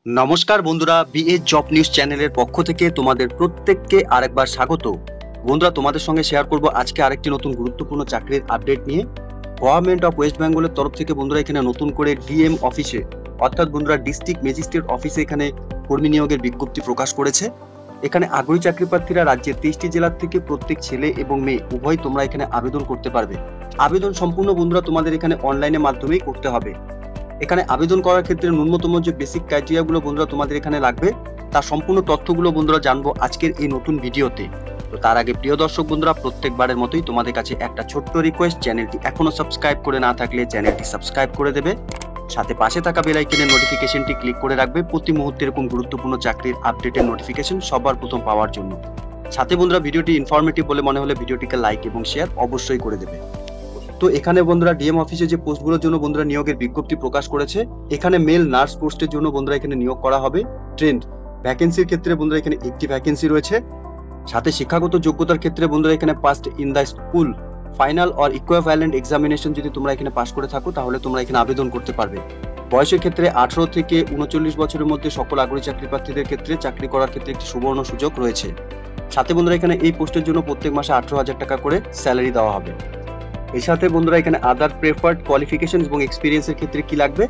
নমস্কার বন্ধুরা, BA job news চ্যানেলের পক্ষ থেকে তোমাদের প্রত্যেককে আরেকবার স্বাগত। বন্ধুরা, তোমাদের সঙ্গে শেয়ার করব আজকে আরেকটি নতুন গুরুত্বপূর্ণ চাকরির আপডেট নিয়ে। গভর্নমেন্ট অফ ওয়েস্ট বেঙ্গলের তরফ থেকে বন্ধুরা এখানে নতুন করে ডিএম অফিসে অর্থাৎ বন্ধুরা ডিস্ট্রিক্ট ম্যাজিস্ট্রেট অফিসে এখানে কর্মী নিয়োগের বিজ্ঞপ্তি প্রকাশ করেছে। এখানে আগ্রহী চাকরি প্রার্থীরা রাজ্যের 23টি জেলার থেকে প্রত্যেক ছেলে এবং মেয়ে উভয় তোমরা এখানে আবেদন করতে পারবে। আবেদন সম্পূর্ণ বন্ধুরা তোমাদের এখানে অনলাইনের মাধ্যমেই করতে হবে। এখানে আবেদন করার ক্ষেত্রে ন্যূনতম যে বেসিক ক্রাইটেরিয়া গুলো বন্ধুরা তোমাদের এখানে লাগবে তার সম্পূর্ণ তথ্যগুলো বন্ধুরা জানবো আজকের এই নতুন ভিডিওতে। তো তার আগে প্রিয় দর্শক বন্ধুরা, প্রত্যেকবারের মতোই তোমাদের কাছে একটা ছোট্ট রিকোয়েস্ট, চ্যানেলটি এখনো সাবস্ক্রাইব করে না থাকলে চ্যানেলটি সাবস্ক্রাইব করে দেবে, সাথে পাশে থাকা বেল আইকনের নোটিফিকেশনটি ক্লিক করে রাখবে প্রতি মুহূর্তে এরকম গুরুত্বপূর্ণ চাকরির আপডেটের নোটিফিকেশন সবার প্রথম পাওয়ার জন্য। সাথে বন্ধুরা ভিডিওটি ইনফরমেটিভ বলে মনে হলে ভিডিওটিকে লাইক এবং শেয়ার অবশ্যই করে দেবে। তো এখানে বন্ধুরা ডিএম অফিসে যে পোস্টগুলোর জন্য বন্ধুরা নিয়োগের বিজ্ঞপ্তি প্রকাশ করেছে, এখানে মেল নার্স পোস্টের জন্য বন্ধুরা এখানে নিয়োগ করা হবে। ট্রেন্ড ভ্যাকেন্সির ক্ষেত্রে বন্ধুরা এখানে একটি ভ্যাকেন্সি রয়েছে। সাথে শিক্ষাগত যোগ্যতার ক্ষেত্রে বন্ধুরা এখানে passed in the school final or equivalent examination যদি তোমরা এখানে পাস করে থাকো তাহলে তোমরা এখানে আবেদন করতে পারবে। বয়সের ক্ষেত্রে 18 থেকে 39 বছরের মধ্যে সকল আগ্রহী চাকরি প্রার্থীদের ক্ষেত্রে চাকরি করার ক্ষেত্রে একটি সুবর্ণ সুযোগ রয়েছে। সাথে বন্ধুরা এখানে এই পোস্টের জন্য প্রত্যেক মাসে 18,000 টাকা করে স্যালারি দেওয়া হবে। এর সাথে বন্ধুরা এখানে আদার প্রেফার্ড কোয়ালিফিকেশন এবং এক্সপিরিয়েন্সের ক্ষেত্রে কি লাগবে,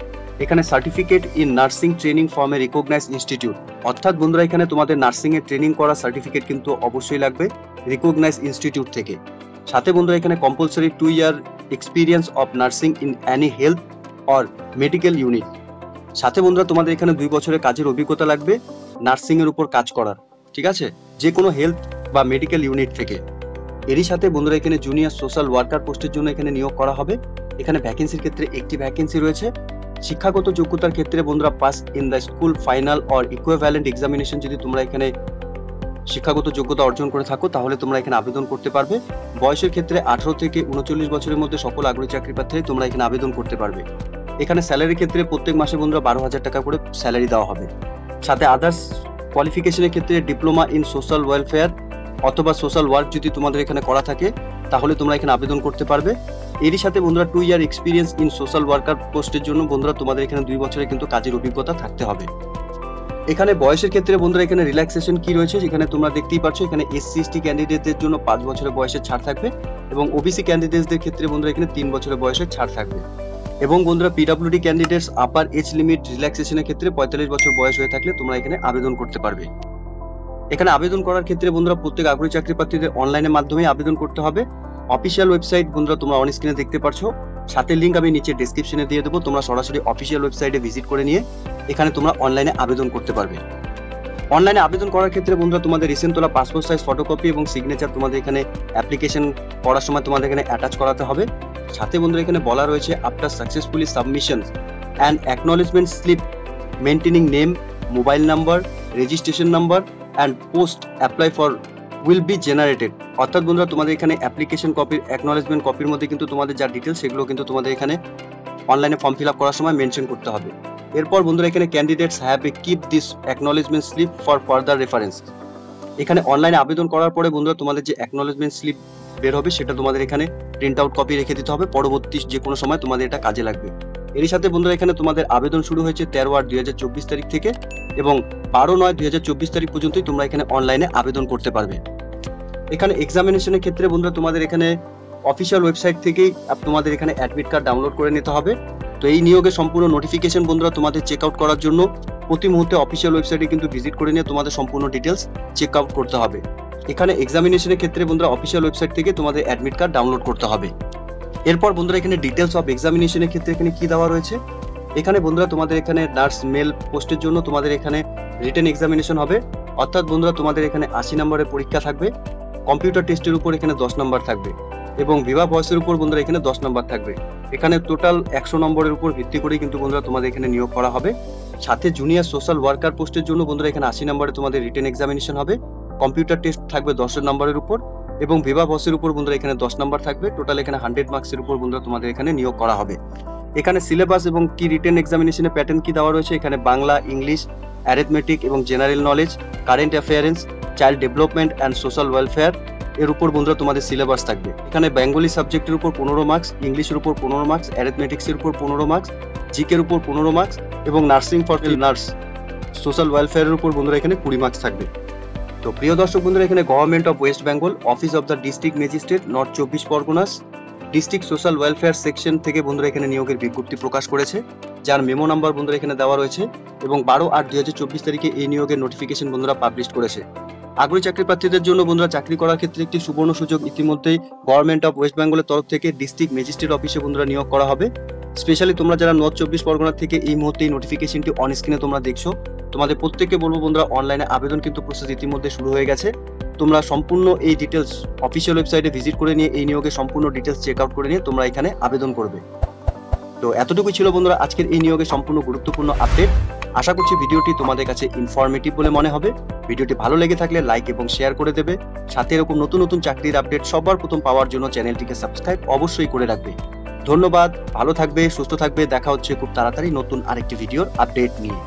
এখানে certificate in nursing training from a recognised institute, অর্থাৎ বন্ধুরা এখানে তোমাদের নার্সিং এর ট্রেনিং করা সার্টিফিকেট কিন্তু অবশ্যই লাগবে রিকগনাইজড ইনস্টিটিউট থেকে। সাথে বন্ধুরা এখানে compulsory 2 year experience of nursing in any health or medical unit. সাথে বন্ধুরা তোমাদের এখানে 2 বছরের কাজের অভিজ্ঞতা লাগবে নার্সিং এর উপর কাজ করার, ঠিক আছে, যে কোনো হেলথ বা মেডিকেল ইউনিট থেকে। এরই সাথে বন্ধুরা এখানে জুনিয়র সোশ্যাল ওয়ার্কার পোস্টের জন্য এখানে নিয়োগ করা হবে। এখানে ভ্যাকেন্সির ক্ষেত্রে একটি ভ্যাকেন্সি রয়েছে। শিক্ষাগত যোগ্যতার ক্ষেত্রে বন্ধুরা pass in the school final or equivalent examination যদি তোমরা এখানে শিক্ষাগত যোগ্যতা অর্জন করে থাকো তাহলে তোমরা এখানে আবেদন করতে পারবে। বয়সের ক্ষেত্রে 18 থেকে 39 বছরের মধ্যে সকল আগ্রহী চাকরি প্রার্থীরা তোমরা এখানে আবেদন করতে পারবে। এখানে স্যালারির ক্ষেত্রে প্রত্যেক মাসে বন্ধুরা 12,000 টাকা করে স্যালারি দেওয়া হবে। সাথে আদার্স কোয়ালিফিকেশনের ক্ষেত্রে ডিপ্লোমা ইন সোশ্যাল ওয়েলফেয়ার অথবা সোশ্যাল ওয়ার্ক যদি তোমাদের এখানে করা থাকে তাহলে তোমরা এখানে আবেদন করতে পারবে। এরই সাথে বন্ধুরা 2 year experience in social worker পোস্টের জন্য বন্ধুরা তোমাদের এখানে 2 বছরের কিন্তু কাজের অভিজ্ঞতা থাকতে হবে। এখানে বয়সের ক্ষেত্রে বন্ধুরা এখানে রিল্যাক্সেশন কি রয়েছে, যেখানে তোমরা দেখতেই পাচ্ছ এখানে এসসি এসটি ক্যান্ডিডেটদের জন্য 5 বছরের বয়সের ছাড় থাকবে এবং ওবিসি ক্যান্ডিডেটদের ক্ষেত্রে বন্ধুরা এখানে 3 বছরের বয়সের ছাড় থাকবে। এবং বন্ধুরা PWD candidates upper age limit রিল্যাক্সেশনের ক্ষেত্রে 45 বছর বয়স হয়ে থাকলে তোমরা এখানে আবেদন করতে পারবে। এখানে আবেদন করার ক্ষেত্রে বন্ধুরা প্রত্যেক আগ্রহী চাকরি প্রার্থীদের অনলাইনের মাধ্যমে আবেদন করতে হবে। অফিসিয়াল ওয়েবসাইট বন্ধুরা তোমরা অন স্ক্রিনে দেখতে পাচ্ছ, সাথে লিংক আমি নিচে ডেসক্রিপশনে দিয়ে দেবো, তোমরা সরাসরি অফিসিয়াল ওয়েবসাইটে ভিজিট করে নিয়ে এখানে তোমরা অনলাইনে আবেদন করতে পারবে। অনলাইনে আবেদন করার ক্ষেত্রে বন্ধুরা তোমাদের রিসেন্ট তোলা পাসপোর্ট সাইজ ফটোকপি এবং সিগনেচার তোমাদের এখানে অ্যাপ্লিকেশন করার সময় তোমাদের এখানে অ্যাটাচ করাতে হবে। সাথে বন্ধুরা এখানে বলা রয়েছে after successfully submission and acknowledgement slip maintaining name, mobile number, registration number and post apply for will be generated, অর্থাৎ বন্ধুরা তোমাদের এখানে অ্যাপ্লিকেশন কপির অ্যাকনলেজমেন্ট কপির মধ্যে কিন্তু তোমাদের যা ডিটেলস সেগুলো কিন্তু তোমাদের এখানে অনলাইনে ফর্ম ফিল আপ করার সময় মেনশন করতে হবে। এরপর বন্ধুরা এখানে candidates have a keep this acknowledgement slip for further reference. এখানে অনলাইনে আবেদন করার পরে বন্ধুরা তোমাদের যে অ্যাকনলেজমেন্ট স্লিপ বের হবে সেটা তোমাদের এখানে প্রিন্ট আউট কপি রেখে দিতে হবে, পরবর্তী যে কোনো সময় তোমাদের এটা কাজে লাগবে। এর সাথে বন্ধুরা এখানে তোমাদের আবেদন শুরু হয়েছে 13/8/2024 তারিখ থেকে এবং 12/9/2024 তারিখ পর্যন্তই তোমরা এখানে অনলাইনে আবেদন করতে পারবে। এখানে এক্সামিনেশনের ক্ষেত্রে বন্ধুরা তোমাদের এখানে অফিসিয়াল ওয়েবসাইট থেকেই তোমাদের এখানে অ্যাডমিট কার্ড ডাউনলোড করে নিতে হবে। তো এই নিয়োগের সম্পূর্ণ নোটিফিকেশন বন্ধুরা তোমাদের চেক আউট করার জন্য প্রতি মুহূর্তে অফিসিয়াল ওয়েবসাইটে কিন্তু ভিজিট করে নিয়ে তোমাদের সম্পূর্ণ ডিটেলস চেক আউট করতে হবে। এখানে এক্সামিনেশনের ক্ষেত্রে বন্ধুরা অফিসিয়াল ওয়েবসাইট থেকে তোমাদের অ্যাডমিট কার্ড ডাউনলোড করতে হবে। এরপর বন্ধুরা এখানে ডিটেলস অফ এক্সামিনেশনের ক্ষেত্রে এখানে কি দেওয়া রয়েছে, এখানে বন্ধুরা তোমাদের এখানে নার্স মেল পোস্টের জন্য তোমাদের এখানে রিটেন এক্সামিনেশন হবে, অর্থাৎ বন্ধুরা তোমাদের এখানে 80 নম্বরের পরীক্ষা থাকবে। কম্পিউটার টেস্টের উপর এখানে 10 নম্বর থাকবে এবং বিভাগ ভয়েসের উপর বন্ধুরা এখানে 10 নম্বর থাকবে। এখানে টোটাল 100 নম্বরের উপর ভিত্তি করে কিন্তু বন্ধুরা তোমাদের এখানে নিয়োগ করা হবে। সাথে জুনিয়র সোশ্যাল ওয়ার্কার পোস্টের জন্য বন্ধুরা এখানে 80 নম্বরে তোমাদের রিটেন এক্সামিনেশন হবে। কম্পিউটার টেস্ট থাকবে 10 নম্বরের উপর এবং বিভাগ ভয়েসের উপর বন্ধুরা এখানে 10 নম্বর থাকবে। টোটাল এখানে 100 মার্কসের উপর বন্ধুরা তোমাদের এখানে নিয়োগ করা হবে। এখানে সিলেবাস এবং কি রিটেন এক্সামিনেশনের প্যাটার্ন কি দেওয়া রয়েছে, এখানে বাংলা, ইংলিশ, অ্যারিথমেটিক এবং general knowledge, current affairs, child development and social welfare এর উপর বন্ধুরা তোমাদের সিলেবাস থাকবে। এখানে বেঙ্গলি সাবজেক্টের উপর 15 মার্কস, ইংলিশের উপর 15 মার্কস, অ্যারিথমেটিক্সের উপর 15 মার্কস, জিকের উপর 15 মার্কস এবং নার্সিং ফর নার্স সোশ্যাল ওয়েলফেয়ারের উপর বন্ধুরা এখানে 20 মার্কস থাকবে। তো প্রিয় দর্শক বন্ধুরা, এখানে government of West Bengal, office of the district magistrate, north 24 Parganas, district social welfare section থেকে বন্ধুরা এখানে নিয়োগের বিজ্ঞপ্তি প্রকাশ করেছে, যার মেমো নাম্বার বন্ধুরা এখানে দেওয়া রয়েছে এবং 12/8/2024 তারিখে এই নিয়োগের নোটিফিকেশন বন্ধুরা পাবলিশ করেছে। আগ্রহী চাকরি প্রার্থীদের জন্য বন্ধুরা চাকরি করার ক্ষেত্রে একটি সুবর্ণ সুযোগ ইতিমধ্যেই গভর্নমেন্ট অফ ওয়েস্ট বেঙ্গলের তরফ থেকে ডিস্ট্রিক্ট ম্যাজিস্ট্রেট অফিসে বন্ধুরা নিয়োগ করা হবে। স্পেশালি তোমরা যারা নর্থ 24 পরগনা থেকে এই মুহূর্তে এই নোটিফিকেশনটি অন স্ক্রিনে তোমরা দেখছো, তোমাদের প্রত্যেককে বলবো বন্ধুরা অনলাইনে আবেদন কিন্তু প্রসেস ইতিমধ্যে শুরু হয়ে গেছে। তোমরা সম্পূর্ণ এই ডিটেলস অফিসিয়াল ওয়েবসাইটে ভিজিট করে নিয়ে এই নিয়োগের সম্পূর্ণ ডিটেলস চেক আউট করে নিয়ে তোমরা এখানে আবেদন করবে। তো এতটুকুই ছিল বন্ধুরা আজকের এই নিয়োগের সম্পূর্ণ গুরুত্বপূর্ণ আপডেট। আশা করছি ভিডিওটি তোমাদের কাছে ইনফরমেটিভ বলে মনে হবে। ভিডিওটি ভালো লেগে থাকলে লাইক এবং শেয়ার করে দেবে। সাথে এরকম নতুন নতুন চাকরির আপডেট সবার প্রথম পাওয়ার জন্য চ্যানেলটিকে সাবস্ক্রাইব অবশ্যই করে রাখবে। ধন্যবাদ, ভালো থাকবে, সুস্থ থাকবে। দেখা হচ্ছে খুব তাড়াতাড়ি নতুন আরেকটি ভিডিওর আপডেট নিয়ে।